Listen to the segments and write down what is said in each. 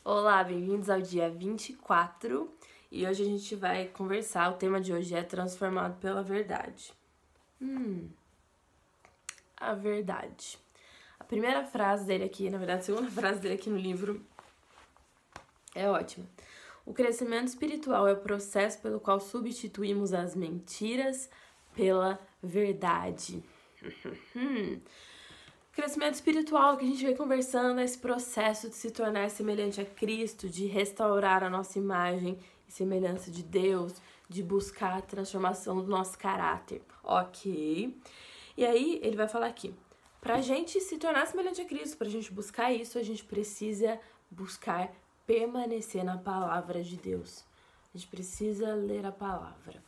Olá, bem-vindos ao dia 24 e hoje a gente vai conversar. O tema de hoje é transformado pela verdade. A verdade. A primeira frase dele aqui, na verdade, a segunda frase dele aqui no livro é ótima. O crescimento espiritual é o processo pelo qual substituímos as mentiras pela verdade. Crescimento espiritual que a gente vem conversando é esse processo de se tornar semelhante a Cristo, de restaurar a nossa imagem e semelhança de Deus, de buscar a transformação do nosso caráter. Ok. E aí ele vai falar aqui, pra gente se tornar semelhante a Cristo, pra gente buscar isso, a gente precisa buscar permanecer na palavra de Deus. A gente precisa ler a palavra,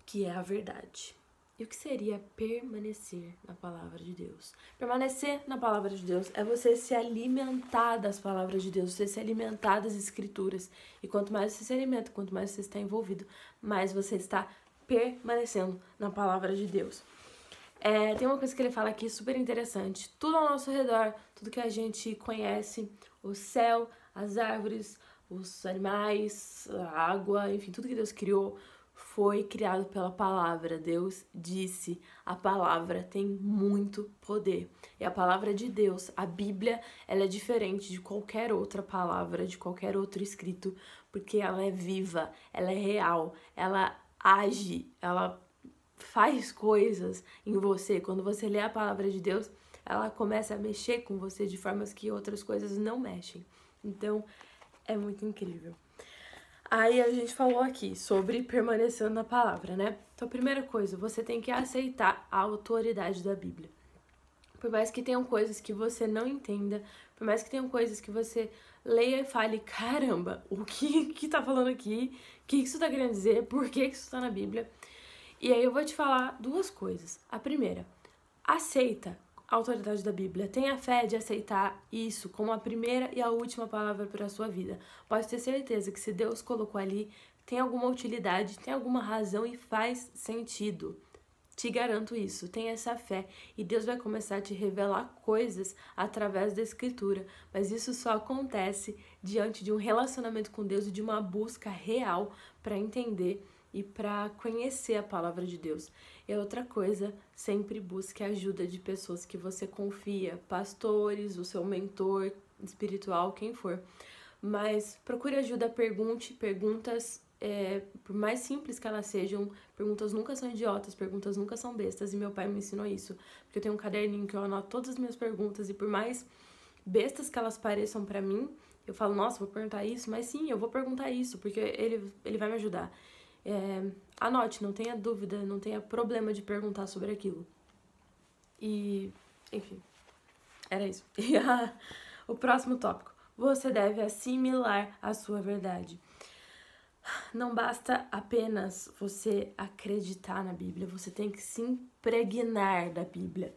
que é a verdade. E o que seria permanecer na palavra de Deus? Permanecer na palavra de Deus é você se alimentar das palavras de Deus, você se alimentar das escrituras. E quanto mais você se alimenta, quanto mais você está envolvido, mais você está permanecendo na palavra de Deus. Tem uma coisa que ele fala aqui super interessante. Tudo ao nosso redor, tudo que a gente conhece, o céu, as árvores, os animais, a água, enfim, tudo que Deus criou, foi criado pela palavra. Deus disse, a palavra tem muito poder. E a palavra de Deus, a Bíblia, ela é diferente de qualquer outra palavra, de qualquer outro escrito, porque ela é viva, ela é real, ela age, ela faz coisas em você. Quando você lê a palavra de Deus, ela começa a mexer com você de formas que outras coisas não mexem. Então, é muito incrível. Aí a gente falou aqui sobre permanecendo na palavra, né? Então, a primeira coisa, você tem que aceitar a autoridade da Bíblia. Por mais que tenham coisas que você não entenda, por mais que tenham coisas que você leia e fale, caramba, o que tá falando aqui? O que isso tá querendo dizer? Por que isso tá na Bíblia? E aí eu vou te falar duas coisas. A primeira, aceita a autoridade da Bíblia. Tenha fé de aceitar isso como a primeira e a última palavra para a sua vida. Pode ter certeza que se Deus colocou ali, tem alguma utilidade, tem alguma razão e faz sentido. Te garanto isso, tenha essa fé e Deus vai começar a te revelar coisas através da Escritura, mas isso só acontece diante de um relacionamento com Deus e de uma busca real para entender e para conhecer a palavra de Deus. E outra coisa, sempre busque a ajuda de pessoas que você confia, pastores, o seu mentor espiritual, quem for. Mas procure ajuda, pergunte, perguntas, por mais simples que elas sejam, perguntas nunca são idiotas, perguntas nunca são bestas, e meu pai me ensinou isso, porque eu tenho um caderninho que eu anoto todas as minhas perguntas, e por mais bestas que elas pareçam pra mim, eu falo, nossa, vou perguntar isso, mas sim, eu vou perguntar isso, porque ele vai me ajudar. Anote, não tenha dúvida, não tenha problema de perguntar sobre aquilo. E, enfim, era isso. E o próximo tópico. Você deve assimilar a sua verdade. Não basta apenas você acreditar na Bíblia, você tem que se impregnar da Bíblia.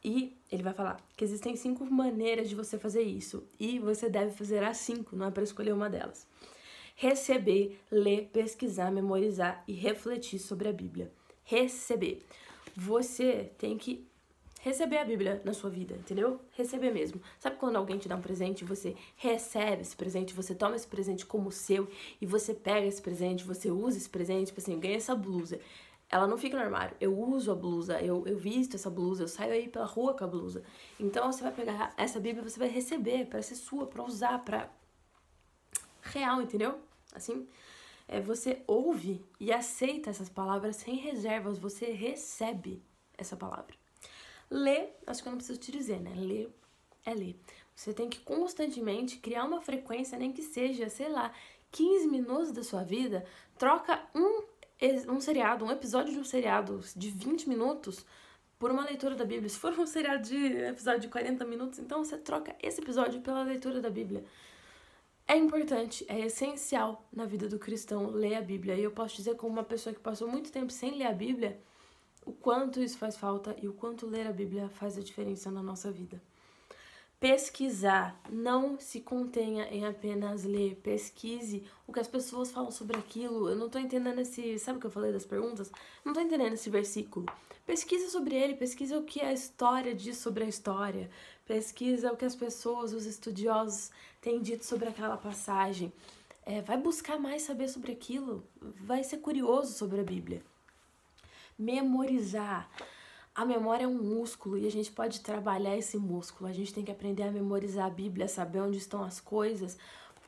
E ele vai falar que existem 5 maneiras de você fazer isso. E você deve fazer as 5, não é para escolher uma delas. Receber, ler, pesquisar, memorizar e refletir sobre a Bíblia. Receber. Você tem que receber a Bíblia na sua vida, entendeu? Receber mesmo. Sabe quando alguém te dá um presente e você recebe esse presente, você toma esse presente como seu e você pega esse presente, você usa esse presente, tipo assim, ganha essa blusa. Ela não fica no armário, eu uso a blusa, eu visto essa blusa, eu saio aí pela rua com a blusa. Então você vai pegar essa Bíblia, você vai receber para ser sua, para usar, para real, entendeu? Assim, você ouve e aceita essas palavras sem reservas, você recebe essa palavra. Ler, acho que eu não preciso te dizer, né? Ler é ler. Você tem que constantemente criar uma frequência, nem que seja, sei lá, 15 minutos da sua vida, troca um seriado, um episódio de um seriado de 20 minutos por uma leitura da Bíblia. Se for um seriado de episódio de 40 minutos, então você troca esse episódio pela leitura da Bíblia. É importante, é essencial na vida do cristão ler a Bíblia. E eu posso dizer, como uma pessoa que passou muito tempo sem ler a Bíblia, o quanto isso faz falta e o quanto ler a Bíblia faz a diferença na nossa vida. Pesquisar, não se contenha em apenas ler, pesquise o que as pessoas falam sobre aquilo. Eu não tô entendendo sabe o que eu falei das perguntas? Não tô entendendo esse versículo. Pesquise sobre ele, pesquise o que a história diz sobre a história. pesquisa o que as pessoas, os estudiosos têm dito sobre aquela passagem. Vai buscar mais saber sobre aquilo, vai ser curioso sobre a Bíblia. Memorizar. A memória é um músculo e a gente pode trabalhar esse músculo. A gente tem que aprender a memorizar a Bíblia, saber onde estão as coisas,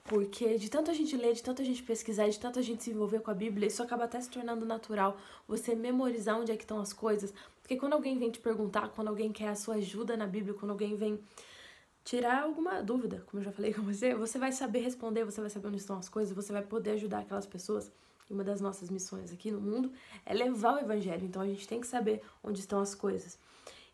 porque de tanto a gente ler, de tanto a gente pesquisar, de tanto a gente se envolver com a Bíblia, isso acaba até se tornando natural, você memorizar onde é que estão as coisas. Porque quando alguém vem te perguntar, quando alguém quer a sua ajuda na Bíblia, quando alguém vem tirar alguma dúvida, como eu já falei com você, você vai saber responder, você vai saber onde estão as coisas, você vai poder ajudar aquelas pessoas. E uma das nossas missões aqui no mundo é levar o evangelho, então a gente tem que saber onde estão as coisas.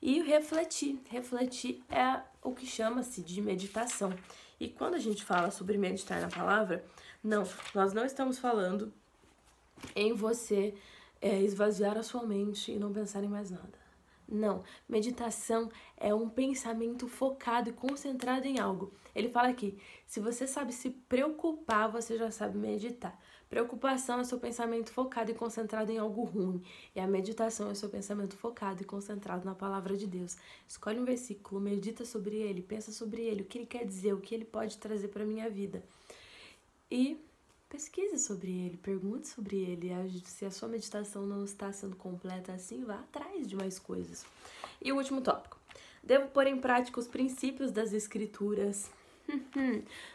E refletir. Refletir é o que chama-se de meditação. E quando a gente fala sobre meditar na palavra, nós não estamos falando em você esvaziar a sua mente e não pensar em mais nada. Não, meditação é um pensamento focado e concentrado em algo. Ele fala aqui, se você sabe se preocupar, você já sabe meditar. Preocupação é seu pensamento focado e concentrado em algo ruim. E a meditação é seu pensamento focado e concentrado na palavra de Deus. Escolhe um versículo, medita sobre ele, pensa sobre ele, o que ele quer dizer, o que ele pode trazer para a minha vida. E pesquise sobre ele, pergunte sobre ele. Se a sua meditação não está sendo completa assim, vá atrás de mais coisas. E o último tópico. Devo pôr em prática os princípios das Escrituras.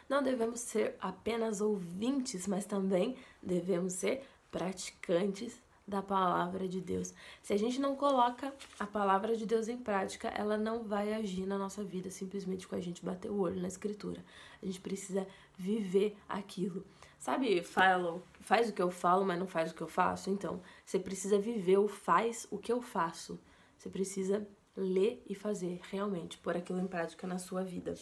Não devemos ser apenas ouvintes, mas também devemos ser praticantes da palavra de Deus. Se a gente não coloca a palavra de Deus em prática, ela não vai agir na nossa vida simplesmente com a gente bater o olho na Escritura. A gente precisa viver aquilo. Sabe, faz o que eu falo, mas não faz o que eu faço? Então, você precisa viver o faz o que eu faço. Você precisa ler e fazer, realmente, pôr aquilo em prática na sua vida.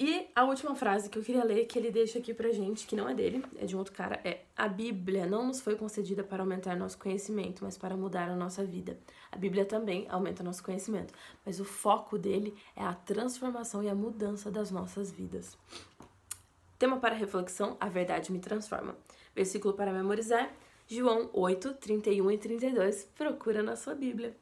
E a última frase que eu queria ler, que ele deixa aqui pra gente, que não é dele, é de um outro cara, é: a Bíblia não nos foi concedida para aumentar nosso conhecimento, mas para mudar a nossa vida. A Bíblia também aumenta nosso conhecimento, mas o foco dele é a transformação e a mudança das nossas vidas. Tema para reflexão: a verdade me transforma. Versículo para memorizar: João 8, 31 e 32. Procura na sua Bíblia.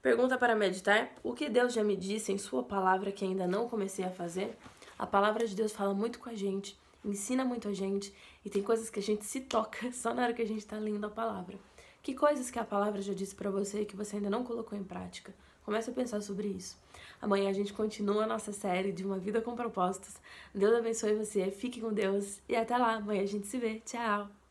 Pergunta para meditar: o que Deus já me disse em sua palavra que ainda não comecei a fazer? A palavra de Deus fala muito com a gente, ensina muito a gente, e tem coisas que a gente se toca só na hora que a gente está lendo a palavra. Que coisas que a palavra já disse para você e que você ainda não colocou em prática? Comece a pensar sobre isso. Amanhã a gente continua a nossa série de Uma Vida com Propósitos. Deus abençoe você, fique com Deus e até lá. Amanhã a gente se vê. Tchau!